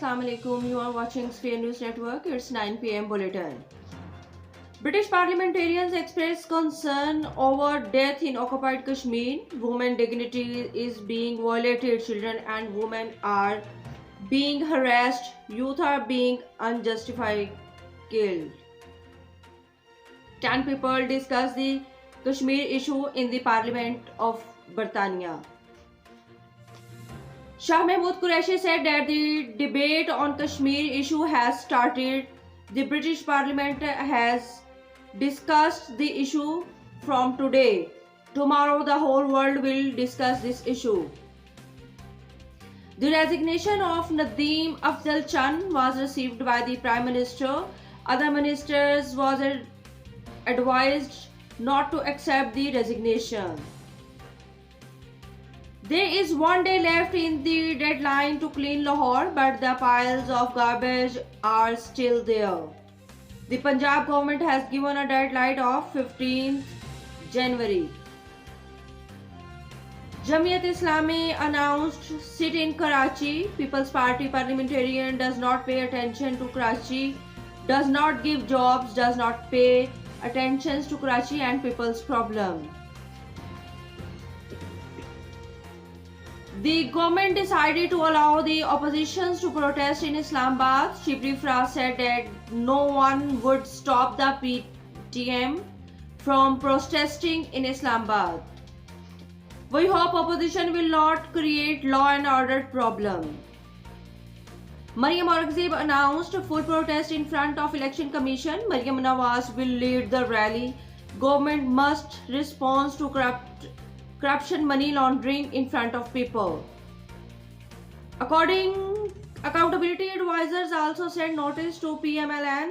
Assalamu alaikum. You are watching Sphere News Network. It's 9 p.m. bulletin. British parliamentarians express concern over death in occupied Kashmir. Women dignity is being violated. Children and women are being harassed. Youth are being unjustified killed. 10 people discuss the Kashmir issue in the Parliament of Britannia. Shah Mahmood Qureshi said that the debate on Kashmir issue has started. The British Parliament has discussed the issue from today. Tomorrow the whole world will discuss this issue. The resignation of Nadeem Afzal Chand was received by the Prime Minister. Other ministers was advised not to accept the resignation. There is 1 day left in the deadline to clean Lahore, but the piles of garbage are still there. The Punjab government has given a deadline of 15th January. Jamiat Islami announced sit in Karachi. People's Party parliamentarian does not pay attention to Karachi, does not give jobs, does not pay attention to Karachi and people's problem. The government decided to allow the oppositions to protest in Islamabad. Shibli Fraz said that no one would stop the PTM from protesting in Islamabad. We hope opposition will not create law and order problem. Maryam Aurangzeb announced a full protest in front of Election Commission. Maryam Nawaz will lead the rally. Government must respond to corruption, money laundering in front of people. Accountability advisors also sent notice to PMLN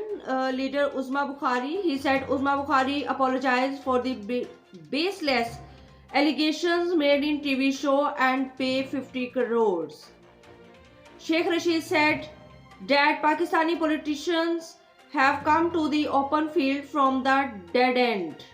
leader Uzma Bukhari. He said Uzma Bukhari apologized for the baseless allegations made in TV show and pay 50 crores. Sheikh Rashid said that Pakistani politicians have come to the open field from the dead end.